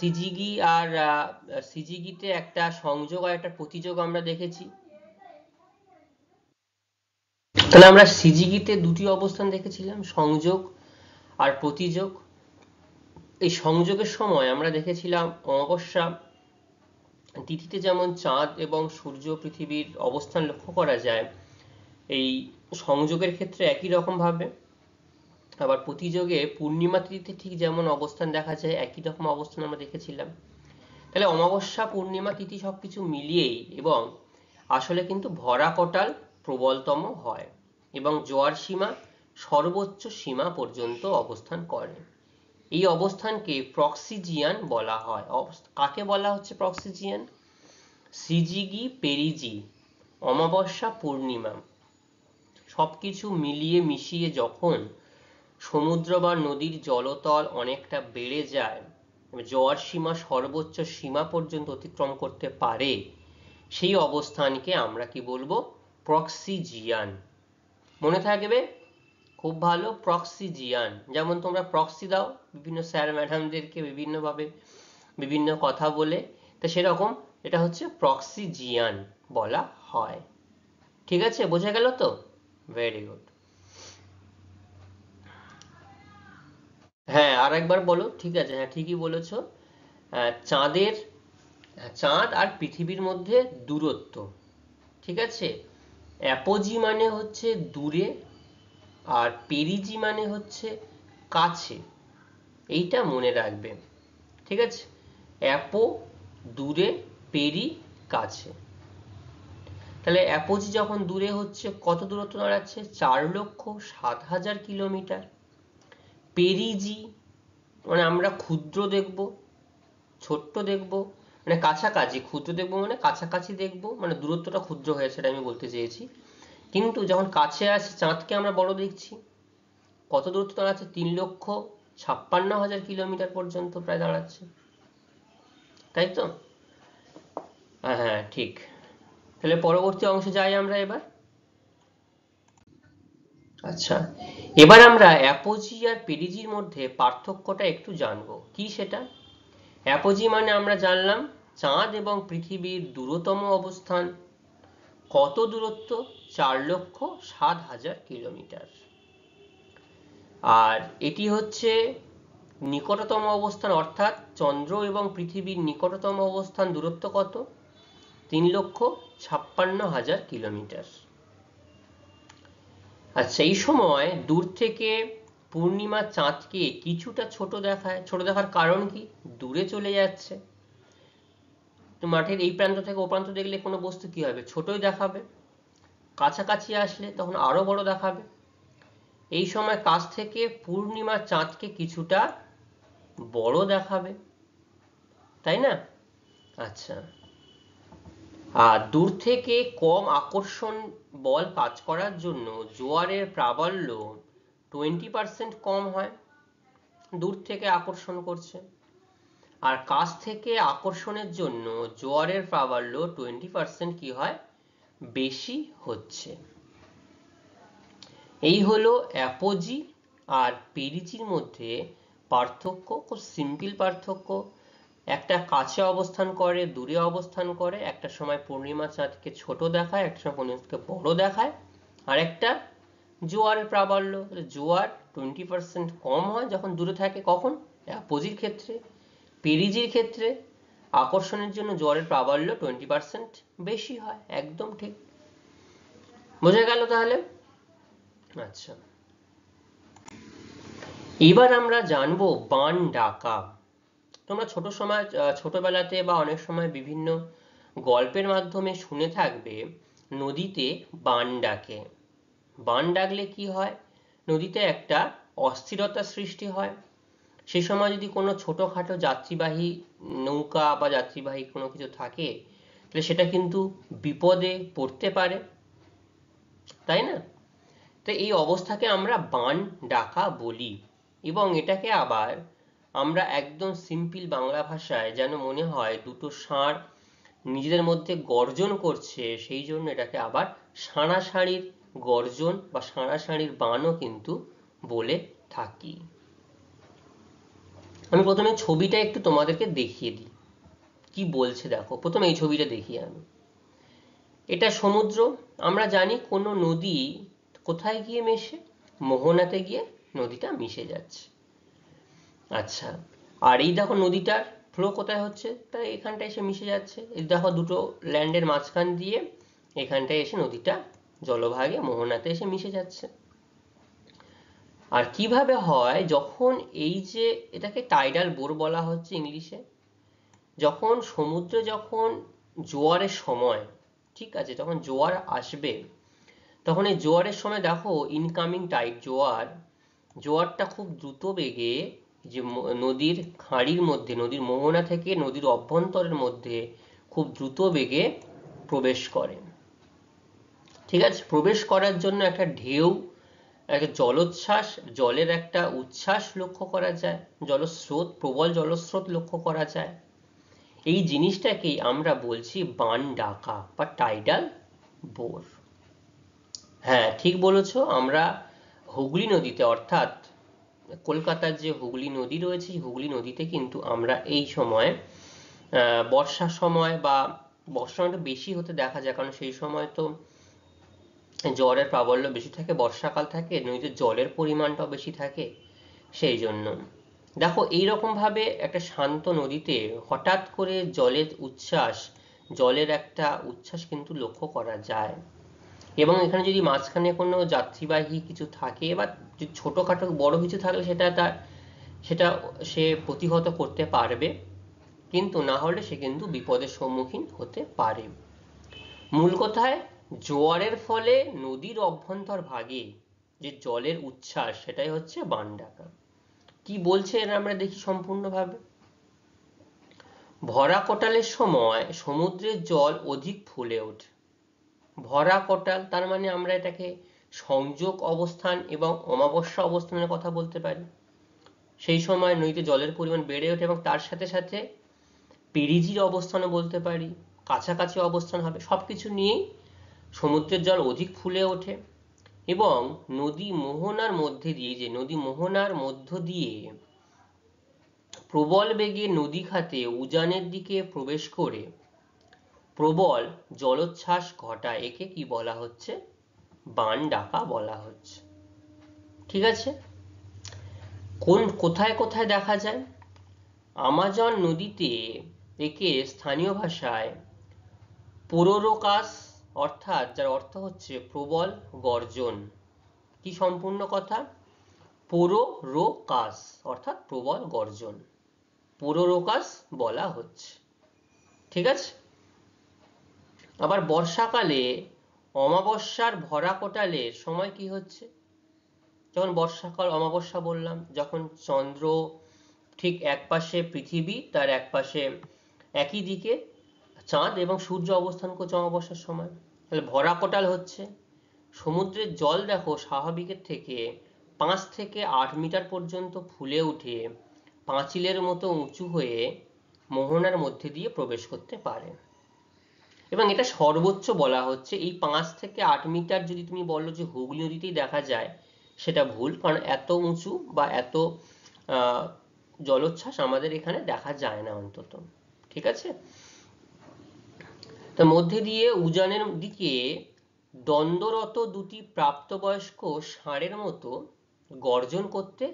সিজিগিতে একটা সংযোগ আর একটা প্রতিযোগ আমরা দেখেছি। তাহলে আমরা সিজিগিতে দুটি অবস্থান দেখেছিলাম, সংযোগ আর প্রতিযোগ। এই সংযোগের সময় আমরা দেখেছিলাম অমাবস্যা তিথিতে যেমন চাঁদ এবং সূর্য পৃথিবীর অবস্থান লক্ষ্য করা যায়, এই সংযোগের ক্ষেত্রে একই রকম ভাবে। আবার প্রতিযোগে পূর্ণিমা তিথিতে ঠিক যেমন অবস্থান দেখা যায়, একই রকম অবস্থান আমরা দেখেছিলাম। তাহলে অমাবস্যা পূর্ণিমা তিথি সবকিছু মিলিয়েই এবং আসলে কিন্তু ভরা কটাল প্রবলতম হয় এবং জোয়ার সীমা সর্বোচ্চ সীমা পর্যন্ত অবস্থান করে। এই অবস্থানকে প্রক্সিজিয়ান বলা হয়। কাকে বলা হচ্ছে প্রক্সিজিয়ান? সিজিগি, পেরিজি, অমাবস্যা, পূর্ণিমা সবকিছু মিলিয়ে মিশিয়ে যখন সমুদ্র বা নদীর জলতল অনেকটা বেড়ে যায়, জোয়ার সীমা সর্বোচ্চ সীমা পর্যন্ত অতিক্রম করতে পারে, সেই অবস্থানকে আমরা কি বলবো? প্রক্সিজিয়ান। মনে থাকবে, খুব ভালো, প্রক্সিজিয়ান। যেমন তোমরা প্রক্সি দাও বিভিন্ন স্যার ম্যাডামদেরকে বিভিন্নভাবে বিভিন্ন কথা বলে, তো সেরকম এটা হচ্ছে প্রক্সিজিয়ান বলা হয়। ঠিক আছে, বোঝা গেল তো? Very good. হ্যাঁ, আর একবার বলো। ঠিক আছে, হ্যাঁ ঠিকই বলেছ। চাঁদ আর পৃথিবীর মধ্যে দূরত্ব, ঠিক আছে, অ্যাপোজি মানে হচ্ছে দূরে আর পেরিজি মানে হচ্ছে কাছে। এইটা মনে রাখবে, ঠিক আছে? অ্যাপো দূরে, পেরি কাছে। তাহলে অ্যাপোজি যখন দূরে হচ্ছে কত দূরত্ব দাঁড়াচ্ছে? 4,07,000 কিলোমিটার। পেরিজি মানে আমরা ক্ষুদ্র দেখব, ছোট্ট দেখব, মানে কাছাকাছি। ক্ষুদ্র দেখব মানে কাছাকাছি দেখব, মানে দূরত্বটা ক্ষুদ্র হয়েছে, সেটা আমি বলতে চেয়েছি। কিন্তু যখন কাছে আসে চাঁদকে আমরা বড় দেখছি। কত দূরত্ব দাঁড়াচ্ছে? 3,56,000 কিলোমিটার পর্যন্ত প্রায় দাঁড়াচ্ছে, তাই তো? হ্যাঁ ঠিক। তাহলে পরবর্তী অংশে যাই আমরা এবার। আচ্ছা, এবার আমরা অ্যাপোজি আর পেরিজির মধ্যে পার্থক্যটা একটু জানবো। কি সেটা? অ্যাপোজি মানে আমরা জানলাম চাঁদ এবং পৃথিবীর দূরতম অবস্থান। কত দূরত্ব? 4,07,000 কিলোমিটার। আর এটি হচ্ছে নিকটতম অবস্থান, অর্থাৎ চন্দ্র এবং পৃথিবীর নিকটতম অবস্থান দূরত্ব কত? 3,56,000 কিলোমিটার। আচ্ছা, এই সময় দূর থেকে পূর্ণিমা চাঁদকে কিছুটা ছোট দেখায়। ছোট দেখার কারণ কি? দূরে চলে যাচ্ছে। তো মাঠের এই প্রান্ত থেকে ও প্রান্ত দেখলে কোনো বস্তু কি হবে? ছোটই দেখাবে। কাছাকাছি আসলে তখন আরো বড় দেখাবে। এই সময় কাছ থেকে পূর্ণিমা চাঁদকে কিছুটা বড় দেখাবে, তাই না? আচ্ছা, আর দূর থেকে কম আকর্ষণ বল কাজ করার জন্য জোয়ারের প্রাবল্য 20% কম হয়। দূর থেকে আকর্ষণ করছে, আর কাছ থেকে আকর্ষণের জন্য জোয়ারের প্রাবল্য 20% কি হয়? বেশি হচ্ছে। এই হলো অ্যাপোজি আর পেরিজির মধ্যে পার্থক্য। খুব সিম্পল পার্থক্য। একটা কাছে অবস্থান করে, দূরে অবস্থান করে। একটা সময় পূর্ণিমা চাঁদকে ছোট দেখায়, একটা সময় পূর্ণিমাকে বড় দেখায়। আর একটা জোয়ারের প্রাবল্য, জোয়ার 20% কম হয় যখন দূরে থাকে। কখন? অ্যাপোজির ক্ষেত্রে। পেরিজির ক্ষেত্রে আকর্ষণের জন্য জোয়ারের প্রাবল্য 20% বেশি হয়। একদম ঠিক। বোঝা গেল তাহলে? আচ্ছা, এবার আমরা জানবো বান ডাকা। তোমরা ছোটবেলাতে বা অনেক সময় বিভিন্ন গল্পের মাধ্যমে শুনে থাকবে নদীতে বান ডাকে। বান ডাকলে কি হয়? নদীতে একটা অস্থিরতা সৃষ্টি হয়। সে সময় যদি কোনো ছোটখাটো যাত্রীবাহী নৌকা বা যাত্রীবাহী কোনো কিছু থাকে, তাহলে সেটা কিন্তু বিপদে পড়তে পারে, তাই না? তো এই অবস্থাকে আমরা বান ডাকা বলি। এবং এটাকে আবার আমরা একদম সিম্পল বাংলা ভাষায় যেন মনে হয় দুটো ষাঁড় নিজেদের মধ্যে গর্জন করছে, সেই জন্য এটাকে আবার সাঁড়াসাঁড়ির গর্জন বা সাঁড়াসাঁড়ির বানও কিন্তু বলে থাকি। আমি প্রথমে ছবিটা একটু তোমাদেরকে দেখিয়ে দিই কি বলছে। দেখো প্রথমে এই ছবিটা দেখি আমি। এটা সমুদ্র। আমরা জানি কোনো নদী কোথায় গিয়ে মেশে? মোহনাতে গিয়ে নদীটা মিশে যাচ্ছে। আচ্ছা, আর এই দেখো নদীটার ফ্লো কোথায় হচ্ছে? তাই এখানটায় এসে মিশে যাচ্ছে। এই দেখো দুটো ল্যান্ডের মাঝখান দিয়ে এখানটায় এসে নদীটা জলভাগে মোহনাতে এসে মিশে যাচ্ছে। আর কিভাবে হয়? যখন এই যে এটাকে টাইডাল বোর বলা হচ্ছে ইংলিশে, যখন সমুদ্রে যখন জোয়ারের সময়, ঠিক আছে, যখন জোয়ার আসবে তখন এই জোয়ারের সময় দেখো ইনকামিং টাইড জোয়ারটা খুব দ্রুত বেগে যে নদীর খাঁড়ির মধ্যে, নদীর মোহনা থেকে নদীর অভ্যন্তরের মধ্যে খুব দ্রুত বেগে প্রবেশ করে। ঠিক আছে, প্রবেশ করার জন্য একটা ঢেউ, একটা জলোচ্ছ্বাস, জলের একটা উচ্ছ্বাস লক্ষ্য করা যায়, জলস্রোত, প্রবল জলস্রোত লক্ষ্য করা যায়। এই জিনিসটাকেই আমরা বলছি বান ডাকা বা টাইডাল বোর। হ্যাঁ ঠিক বলেছো, আমরা হুগলি নদীতে, অর্থাৎ কলকাতার যে হুগলি নদী রয়েছে হুগলি নদীতে কিন্তু আমরা এই সময় বর্ষার সময় বা বর্ষার সময়টা বেশি হতে দেখা যায়, কারণ সেই সময় তো জ্বরের প্রাবল্য বেশি থাকে, বর্ষাকাল থাকে, নদীতে জলের পরিমাণটাও বেশি থাকে, সেই জন্য দেখো এইরকম ভাবে একটা শান্ত নদীতে হঠাৎ করে জলের একটা উচ্ছ্বাস কিন্তু লক্ষ্য করা যায়। এবং এখানে যদি মাঝখানে কোনো যাত্রীবাহী কিছু থাকে বা ছোটখাটো বড় কিছু থাকলে সেটা সে প্রতিহত করতে পারবে, কিন্তু না হলে সে কিন্তু বিপদের সম্মুখীন হতে পারে। মূল কথায় জোয়ারের ফলে নদীর অভ্যন্তর ভাগে যে জলের উচ্ছ্বাস সেটাই হচ্ছে বান ডাকা। কি বলছে এরা আমরা দেখি সম্পূর্ণভাবে। ভরা কোটালের সময় সমুদ্রের জল অধিক ফুলে ওঠে। ভরা কোটাল তার মানে আমরা এটাকে সংযোগ অবস্থান এবং অমাবস্যা অবস্থানের কথা বলতে পারি। সেই সময় নদীতে জলের পরিমাণ বেড়ে ওঠে এবং তার সাথে সাথে পেরিজির অবস্থানও বলতে পারি, কাছাকাছি অবস্থান হবে, সবকিছু নিয়েই সমুদ্রের জল অধিক ফুলে ওঠে। এবং নদী মোহনার মধ্য দিয়ে প্রবল বেগে নদী খাতে উজানের দিকে প্রবেশ করে প্রবল জলোচ্ছ্বাস ঘটায়। একে কি বলা হচ্ছে? বান ডাকা বলা হচ্ছে। ঠিক আছে, কোথায় কোথায় দেখা যায়? আমাজন নদীতে একে স্থানীয় ভাষায় পোরোরোকাস, অর্থাৎ যার অর্থ হচ্ছে প্রবল গর্জন। কি সম্পূর্ণ কথা? পোরোরোকাস অর্থাৎ প্রবল গর্জন, পোরোরোকাস বলা হচ্ছে। ঠিক আছে, আবার বর্ষাকালে অমাবস্যার ভরা কোটালের সময় কি হচ্ছে? যখন বর্ষাকাল, অমাবস্যা বললাম, যখন চন্দ্র ঠিক এক পাশে পৃথিবী, তার এক পাশে একই দিকে চাঁদ এবং সূর্য অবস্থান করছে অমাবস্যার সময়, তাহলে ভরা কোটাল হচ্ছে। সমুদ্রের জল দেখো স্বাভাবিকের থেকে 5 থেকে 8 মিটার পর্যন্ত ফুলে উঠে পাঁচিলের মতো উঁচু হয়ে মোহনার মধ্যে দিয়ে প্রবেশ করতে পারে। এবং এটা সর্বোচ্চ বলা হচ্ছে। এই 5 থেকে 8 মিটার যদি তুমি বলো যে হুগলি নদীতেই দেখা যায়, সেটা ভুল, কারণ এত উঁচু বা এত জলোচ্ছ্বাস আমাদের এখানে দেখা যায় না অন্তত। ঠিক আছে, তার মধ্যে দিয়ে উজানের দিকে দ্বন্দ্বরত দুটি প্রাপ্তবয়স্ক ষাঁড়ের মতো গর্জন করতে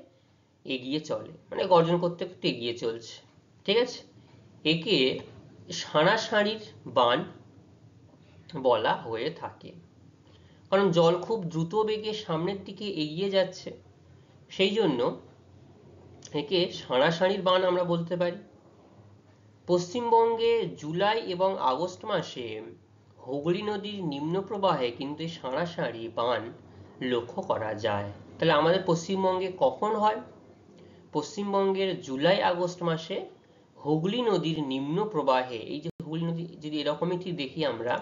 এগিয়ে চলে, মানে গর্জন করতে করতে এগিয়ে চলছে। ঠিক আছে, একে সাঁড়াসাঁড়ির বান বলা হয়ে থাকে, কারণ জল খুব দ্রুত বেগে সামনের দিকে এগিয়ে যাচ্ছে, সেই জন্য একে সাঁড়াসাঁড়ির বান আমরা বলতে পারি। পশ্চিমবঙ্গে জুলাই এবং আগস্ট মাসে হুগলি নদীর নিম্ন প্রবাহে কিন্তু সাঁড়াসাঁড়ি বান লক্ষ্য করা যায়। তাহলে আমাদের পশ্চিমবঙ্গে কখন হয়? পশ্চিমবঙ্গের জুলাই আগস্ট মাসে হুগলি নদীর নিম্ন প্রবাহে, এই যে হুগলি নদী যদি এরকমই ঠিক দেখি আমরা,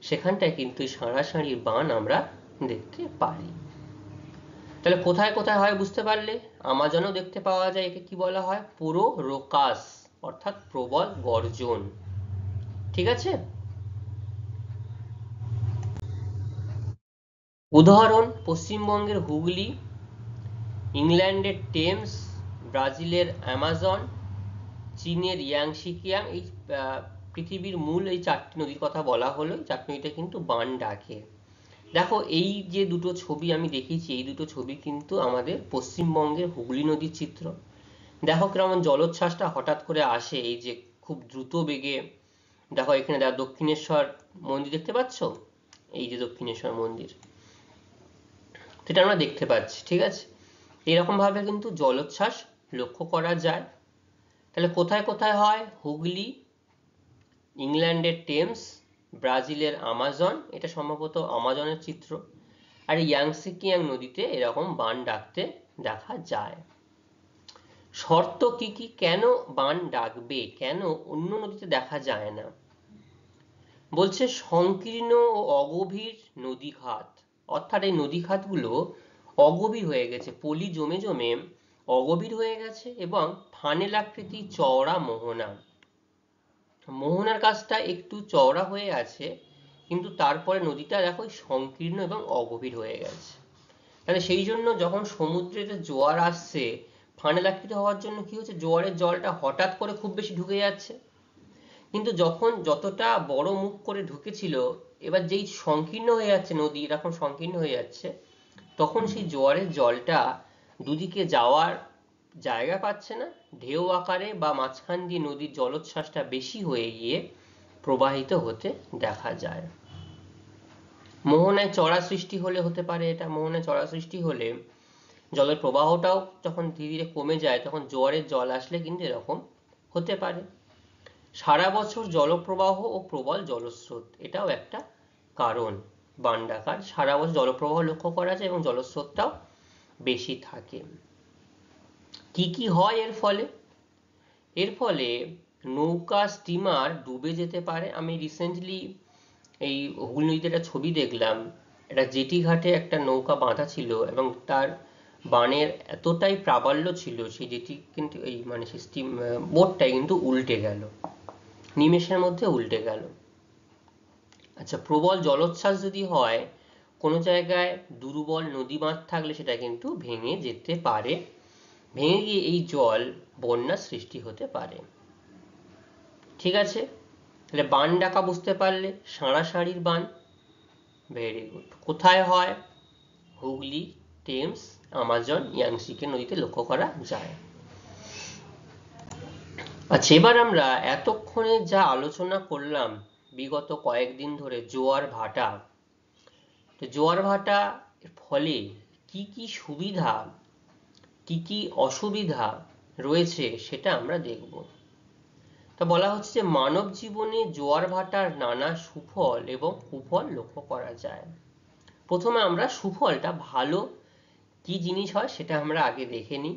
সেখানটায় কিন্তু সাঁড়াসাঁড়ির বান আমরা দেখতে পারি। তাহলে কোথায় কোথায় হয় বুঝতে পারলে? আমাজনও দেখতে পাওয়া যায়, একে কি বলা হয়? পোরোরোকাস অর্থাৎ প্রবল গর্জন। ঠিক আছে, উদাহরণ পশ্চিমবঙ্গের হুগলি, ইংল্যান্ডের টেমস, ব্রাজিলের অ্যামাজন, চীনের ইয়াংশি কিয়াং, এই পৃথিবীর মূল এই 4টি নদীর কথা বলা হলো। 4টি নদীটা কিন্তু বান ডাকে। দেখো এই যে দুটো ছবি আমি দেখিয়েছি, এই দুটো ছবি কিন্তু আমাদের পশ্চিমবঙ্গের হুগলি নদীর চিত্র। দেখো কেমন জলোচ্ছ্বাসটা হঠাৎ করে আসে, এই যে খুব দ্রুত বেগে। দেখো এখানে দেখো দক্ষিণেশ্বর মন্দির দেখতে পাচ্ছ, এই যে দক্ষিণেশ্বর মন্দির, সেটা আমরা দেখতে পাচ্ছি। ঠিক আছে, এরকম ভাবে কিন্তু জলোচ্ছ্বাস লক্ষ্য করা যায়। তাহলে কোথায় কোথায় হয়? হুগলি, ইংল্যান্ডের টেমস, ব্রাজিলের আমাজন, এটা সম্ভবত আমাজনের চিত্র, আর ইয়াংসি কিয়াং নদীতে এরকম বান ডাকতে দেখা যায়। শর্ত কি কি, কেন বান ডাকবে, কেন অন্য নদীতে দেখা যায় না? বলছে সংকীর্ণ ও অগভীর নদী খাত, অর্থাৎ এই নদী খাতগুলো অগভীর হয়ে গেছে, পলি জমে জমে অগভীর হয়ে গেছে, এবং ফানেল আকৃতি চওড়া মোহনা, মোহনার কাছটা একটু চওড়া হয়ে আছে, কিন্তু তারপরে নদীটা দেখো সংকীর্ণ এবং অগভীর হয়ে গেছে। তাহলে সেই জন্য যখন সমুদ্রে জোয়ার আসছে, ফানেল আকৃতি হওয়ার জন্য কি হচ্ছে, জোয়ারের জলটা হঠাৎ করে খুব বেশি ঢুকে যাচ্ছে, কিন্তু যখন যতটা বড় মুখ করে ঢুকেছিল, এবার যেই সংকীর্ণ হয়ে যাচ্ছে নদী, এরকম সংকীর্ণ হয়ে যাচ্ছে, তখন সেই জোয়ারের জলটা দুদিকে যাওয়ার জায়গা পাচ্ছে না, ঢেউ আকারে বা মাঝখান দিয়ে নদীর জলোচ্ছ্বাসটা বেশি হয়ে গিয়ে প্রবাহিত হতে দেখা যায়। মোহনায় চড়া সৃষ্টি হলে হতে পারে এটা, মোহনায় চড়া সৃষ্টি হলে জলের প্রবাহটাও যখন ধীরে ধীরে কমে যায়, তখন জোয়ারের জল আসলে কিন্তু এরকম হতে পারে। সারা বছর জলপ্রবাহ ও প্রবল জলস্রোত, এটাও একটা কারণ বান ডাকার। সারা বছর জলপ্রবাহ লক্ষ্য করা যায় এবং জলস্রোতটাও বেশি থাকে। কি কি হয় এর ফলে? এর ফলে নৌকা, স্টিমার ডুবে যেতে পারে। আমি রিসেন্টলি এই হুগলি নদীতে একটা ছবি দেখলাম, একটা জেটি ঘাটে একটা নৌকা বাঁধা ছিল এবং তার বানের এতটাই প্রাবল্য ছিল, সেই জেটি কিন্তু এই মানে সেই বোটটাই কিন্তু উল্টে গেল, নিমেষের মধ্যে উল্টে গেল। আচ্ছা, প্রবল জলোচ্ছ্বাস যদি হয়, কোনো জায়গায় দুর্বল নদী বাঁধ থাকলে সেটা কিন্তু ভেঙে যেতে পারে, ভেঙে গিয়ে এই জল বন্যার সৃষ্টি হতে পারে। ঠিক আছে, তাহলে বান ডাকা বুঝতে পারলে, সাঁড়াসাঁড়ির বান, ভেরি গুড। কোথায় হয়? হুগলি, টেমস, আমাজন, ইয়াংসিকে নদীতে লক্ষ্য করা যায়। আচ্ছা, এবার আমরা এতক্ষণে যা আলোচনা করলাম বিগত কয়েকদিন ধরে জোয়ার ভাটা, তো জোয়ার ভাটা এর ফলে কি কি সুবিধা, কি কি অসুবিধা রয়েছে সেটা আমরা দেখব। তা বলা হচ্ছে যে মানব জীবনে জোয়ার ভাটার নানা সুফল এবং কুফল লক্ষ্য করা যায়। প্রথমে আমরা সুফলটা, ভালো কি জিনিস হয় সেটা আমরা আগে দেখে নিই।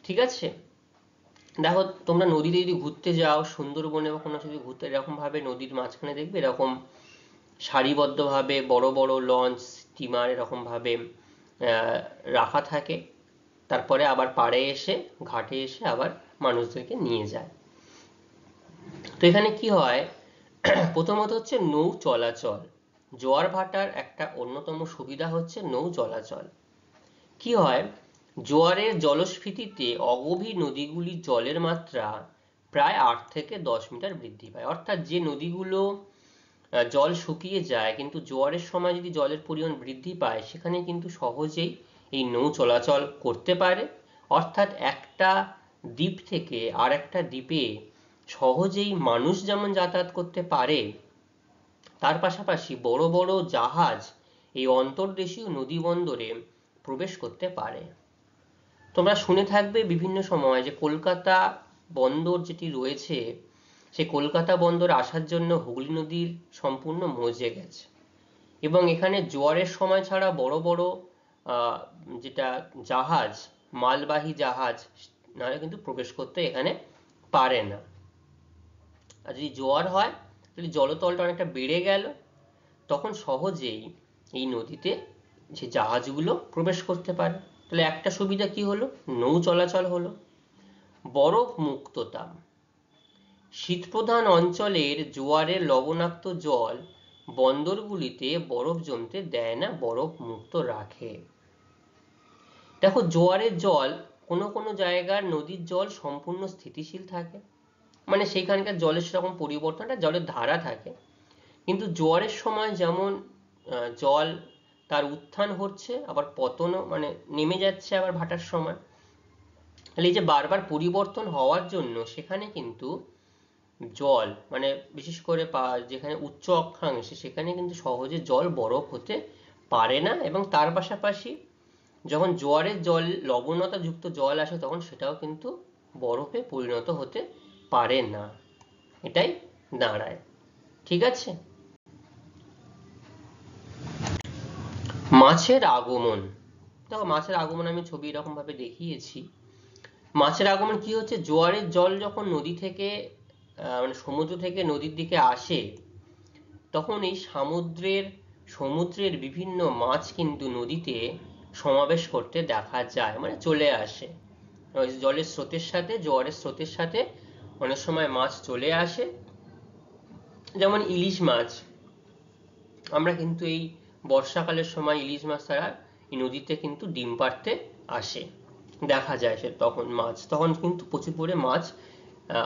ঠিক আছে, দেখো তোমরা নদীতে যদি ঘুরতে যাও, সুন্দরবনে বা কোনো যদি ঘুরতে, এরকম ভাবে নদীর মাঝখানে দেখবে এরকম সারিবদ্ধভাবে বড় বড় লঞ্চ, স্টিমার এরকম ভাবে রাখা থাকে, তারপরে আবার পাড়ে এসে, ঘাটে এসে আবার মানুষদেরকে নিয়ে যায়। তো এখানে কি হয়, প্রথমত হচ্ছে নৌ চলাচল। জোয়ার ভাটার একটা অন্যতম সুবিধা হচ্ছে নৌ চলাচল। কি হয়, জোয়ারের জলস্ফীতিতে অগভীর নদীগুলির জলের মাত্রা প্রায় 8 থেকে 10 মিটার বৃদ্ধি পায়। অর্থাৎ যে নদীগুলো জল শুকিয়ে যায়, কিন্তু জোয়ারের সময় যদি জলের পরিমাণ বৃদ্ধি পায়, সেখানে কিন্তু সহজেই এই নৌ চলাচল করতে পারে। অর্থাৎ একটা দ্বীপ থেকে আর একটা দ্বীপে সহজেই মানুষ যেমন যাতায়াত করতে পারে, তার পাশাপাশি বড় বড় জাহাজ এই অন্তর্দেশীয় নদী বন্দরে প্রবেশ করতে পারে। তোমরা শুনে থাকবে বিভিন্ন সময় যে কলকাতা বন্দর যেটি রয়েছে, সেই কলকাতা বন্দর আসার জন্য হুগলি নদীর সম্পূর্ণ মজে গেছে, এবং এখানে জোয়ারের সময় ছাড়া বড় বড় যেটা জাহাজ, মালবাহী জাহাজ, নাহলে কিন্তু প্রবেশ করতে এখানে পারে না। আর যদি জোয়ার হয়, তাহলে জলতলটা অনেকটা বেড়ে গেল, তখন সহজেই এই নদীতে যে জাহাজগুলো প্রবেশ করতে পারে। তাহলে একটা সুবিধা কি হলো, নৌ চলাচল হলো। বরফ মুক্ততা, শীতপ্রধান অঞ্চলের জোয়ারের লবণাক্ত জল বন্দরগুলিতে বরফ জমতে দেয় না, বরফ মুক্ত রাখে। দেখো জোয়ারের জল কোনো কোনো জায়গার নদীর জল সম্পূর্ণ স্থিতিশীল থাকে, মানে সেইখানকার জলের সেরকম পরিবর্তনটা জলের ধারা থাকে, কিন্তু জোয়ারের সময় যেমন জল তার উত্থান হচ্ছে আবার পতনও, মানে নেমে যাচ্ছে আবার ভাটার সময়। তাহলে এই যে বারবার পরিবর্তন হওয়ার জন্য সেখানে কিন্তু জল, মানে বিশেষ করে যেখানে উচ্চ অক্ষাংশে সেখানে কিন্তু সহজে জল বরফ হতে পারে না, এবং তার পাশাপাশি যখন জোয়ারের জল লবণতা যুক্ত জল আসে তখন সেটাও কিন্তু বরফে পরিণত হতে পারে না, এটাই দাঁড়ায়। ঠিক আছে। মাছের আগমন, দেখো মাছের আগমন আমি ছবি এরকম ভাবে দেখিয়েছি। মাছের আগমন কি হচ্ছে, জোয়ারের জল যখন নদী থেকে মানে সমুদ্র থেকে নদীর দিকে আসে, তখন এই সমুদ্রের বিভিন্ন মাছ কিন্তু নদীতে সমাবেশ করতে দেখা যায়, মানে চলে আসে। জলের স্রোতের সাথে, জোয়ারের স্রোতের সাথে অনেক সময় মাছ চলে আসে, যেমন ইলিশ মাছ। আমরা কিন্তু এই বর্ষাকালের সময় ইলিশ মাছ তারা এই নদীতে কিন্তু ডিম পাড়তে আসে, দেখা যায় সে তখন কিন্তু প্রচুর পরিমাণে মাছ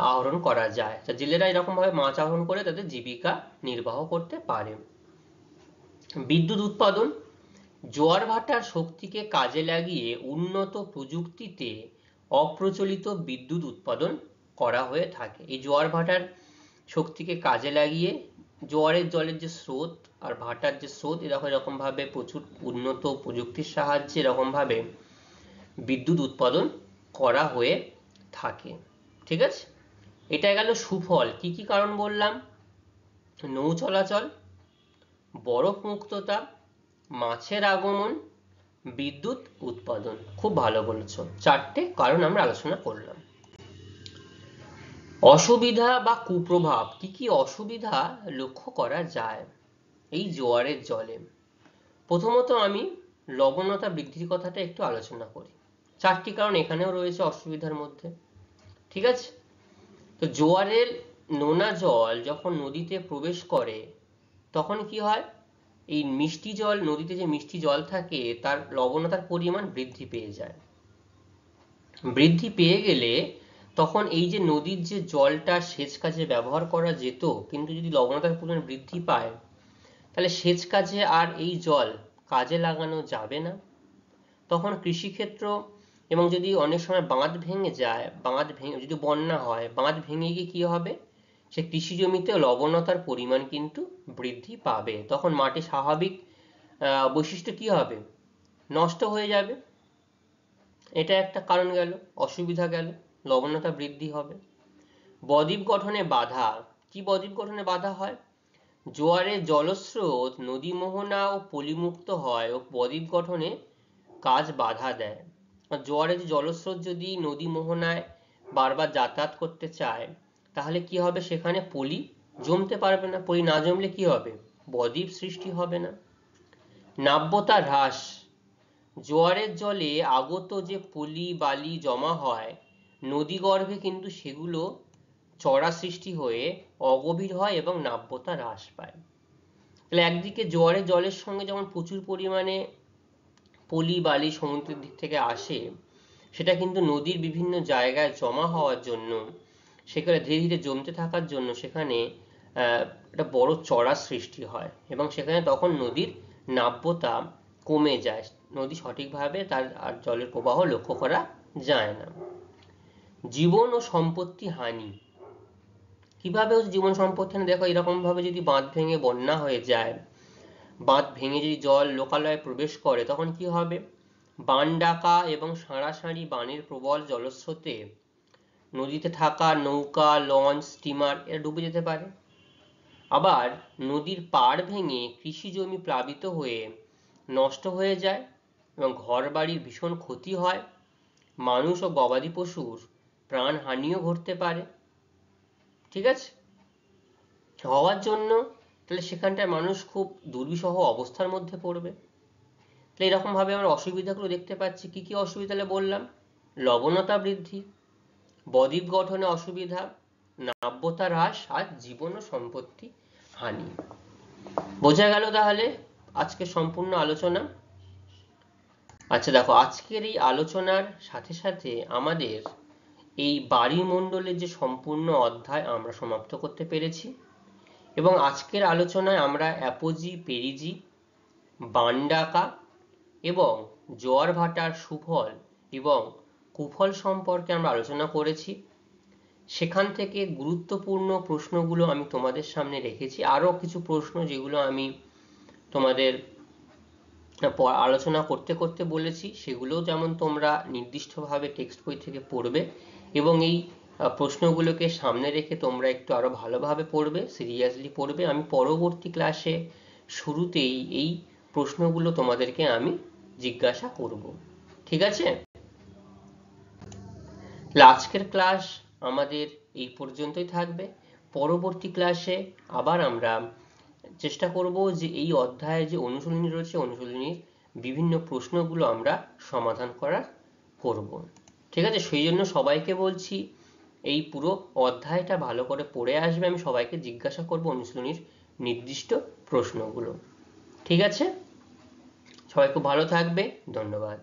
আহরণ করা যায়। জেলেরা এরকম ভাবে মাছ আহরণ করে তাদের জীবিকা নির্বাহ করতে পারে। বিদ্যুৎ উৎপাদন, জোয়ার ভাটার শক্তিকে কাজে লাগিয়ে উন্নত প্রযুক্তিতে অপ্রচলিত বিদ্যুৎ উৎপাদন করা হয়ে থাকে। এই জোয়ার ভাটার শক্তিকে কাজে লাগিয়ে জোয়ারের জলের যে স্রোত আর ভাটার যে স্রোত এরকম ভাবে প্রচুর উন্নত প্রযুক্তির সাহায্যে এরকম ভাবে বিদ্যুৎ উৎপাদন করা হয়ে থাকে। ঠিক আছে, এটা গেল সুফল। কি কি কারণ বললাম? নৌ চলাচল, বরফ মুক্ততা, মাছের আগমন, বিদ্যুৎ উৎপাদন। খুব ভালো বলেছো, চারটে কারণ আমরা আলোচনা করলাম। অসুবিধা বা কুপ্রভাব, কি কি অসুবিধা লক্ষ্য করা যায় এই জোয়ারের জলে? প্রথমত আমি লবণতা বৃদ্ধির কথাটা একটু আলোচনা করি। চারটি কারণ এখানেও রয়েছে অসুবিধার মধ্যে। ঠিক আছে, তো জোয়ারের নোনা জল যখন নদীতে প্রবেশ করে তখন কি হয়, এই মিষ্টি জল, নদীতে যে মিষ্টি জল থাকে তার লবণতার পরিমাণ বৃদ্ধি পেয়ে যায়। বৃদ্ধি পেয়ে গেলে তখন এই যে নদীর যে জলটা সেচ কাজে ব্যবহার করা যেত, কিন্তু যদি লবণতার পরিমাণ বৃদ্ধি পায় তাহলে সেচ কাজে আর এই জল কাজে লাগানো যাবে না। তখন কৃষিক্ষেত্র, এবং যদি অনেক সময় বাঁধ ভেঙে যায়, যদি বন্যা হয়, বাঁধ ভেঙে গিয়ে কি হবে, সে কৃষি জমিতে লবণতার পরিমাণ কিন্তু বৃদ্ধি পাবে। তখন মাটির স্বাভাবিক বৈশিষ্ট্য কি হবে, নষ্ট হয়ে যাবে। এটা একটা কারণ গেল, অসুবিধা গেল, লবণতা বৃদ্ধি হবে। বদ্বীপ গঠনে বাধা, কি বদ্বীপ গঠনে বাধা হয়? জোয়ারের জলস্রোত নদী মোহনা ও পলিমুক্ত হয় ও বদ্বীপ গঠনে কাজ বাধা দেয়। জোয়ারের যে জলস্রোত যদি নদী মোহনায় বারবার যাতায়াত করতে চায় তাহলে কি হবে, সেখানে পলি জমতে পারবে না। পলি না জমলে কি হবে, বদ্বীপ সৃষ্টি হবে না। নাব্যতা হ্রাস, জোয়ারের জলে আগত যে পলি বালি জমা হয় নদীগর্ভে কিন্তু সেগুলো চড়া সৃষ্টি হয়ে অগভীর হয় এবং নাব্যতা হ্রাস পায়। তাহলে একদিকে জোয়ারের জলের সঙ্গে যেমন প্রচুর পরিমাণে পলি বালি সমুদ্রের দিক থেকে আসে, সেটা কিন্তু নদীর বিভিন্ন জায়গায় জমা হওয়ার জন্য, সেখানে ধীরে ধীরে জমতে থাকার জন্য সেখানে একটা বড় চড়া সৃষ্টি হয় এবং সেখানে তখন নদীর নাব্যতা কমে যায়, নদী সঠিকভাবে তার আর জলের প্রবাহ লক্ষ্য করা যায় না। জীবন ও সম্পত্তি হানি, কিভাবে জীবন সম্পত্তি হানি? দেখো এরকম ভাবে যদি বাঁধ ভেঙে বন্যা হয়ে যায়, বাঁধ ভেঙে যদি জল লোকালয়ে প্রবেশ করে তখন কি হবে, বান ডাকা এবং সাঁড়াসাঁড়ি বানের প্রবল জলস্রোতে নদীতে থাকা নৌকা, লঞ্চ, স্টিমার এরা ডুবে যেতে পারে। আবার নদীর পাড় ভেঙে কৃষি জমি প্লাবিত হয়ে নষ্ট হয়ে যায় এবং ঘরবাড়ির ভীষণ ক্ষতি হয়, মানুষ ও গবাদি পশুর প্রাণহানিও ঘটতে পারে। ঠিক আছে, হওয়ার জন্য তাহলে সেখানটায় মানুষ খুব দুর্বিষহ অবস্থার মধ্যে পড়বে। তাহলে এরকম ভাবে আমরা অসুবিধাগুলো দেখতে পাচ্ছি। কি কি অসুবিধা বললাম? লবণতা বৃদ্ধি, বদ্বীপ গঠনে অসুবিধা, নাব্যতা হ্রাস আর জীবন ও সম্পত্তি হানি। বোঝা গেল তাহলে আজকে সম্পূর্ণ আলোচনা? আচ্ছা দেখো, আজকের এই আলোচনার সাথে সাথে আমাদের এই বায়ুমণ্ডলের যে সম্পূর্ণ অধ্যায় আমরা সমাপ্ত করতে পেরেছি, এবং আজকের আলোচনায় আমরা অ্যাপোজি, পেরিজি, বানডাকা এবং জোয়ার ভাটার সুফল এবং কুফল সম্পর্কে আমরা আলোচনা করেছি। সেখান থেকে গুরুত্বপূর্ণ প্রশ্নগুলো আমি তোমাদের সামনে রেখেছি, আরও কিছু প্রশ্ন যেগুলো আমি তোমাদের আলোচনা করতে করতে বলেছি, সেগুলোও যেমন তোমরা নির্দিষ্টভাবে টেক্সট বই থেকে পড়বে এবং এই প্রশ্নগুলোকে সামনে রেখে তোমরা একটু আরো ভালোভাবে পড়বে, সিরিয়াসলি পড়বে। আমি পরবর্তী ক্লাসে শুরুতেই এই প্রশ্নগুলো তোমাদেরকে আমি জিজ্ঞাসা করব, ঠিক আছে? আজকের ক্লাস আমাদের এই পর্যন্তই থাকবে। পরবর্তী ক্লাসে আবার আমরা চেষ্টা করব যে এই অধ্যায়ে যে অনুশীলনী রয়েছে, অনুশীলনীর বিভিন্ন প্রশ্নগুলো আমরা সমাধান করব, ঠিক আছে? সেই জন্য সবাইকে বলছি এই পুরো অধ্যায়টা ভালো করে পড়ে আসবে। আমি সবাইকে জিজ্ঞাসা করব অনুশীলনীর নির্দিষ্ট প্রশ্নগুলো, ঠিক আছে? সবাই খুব ভালো থাকবে, ধন্যবাদ।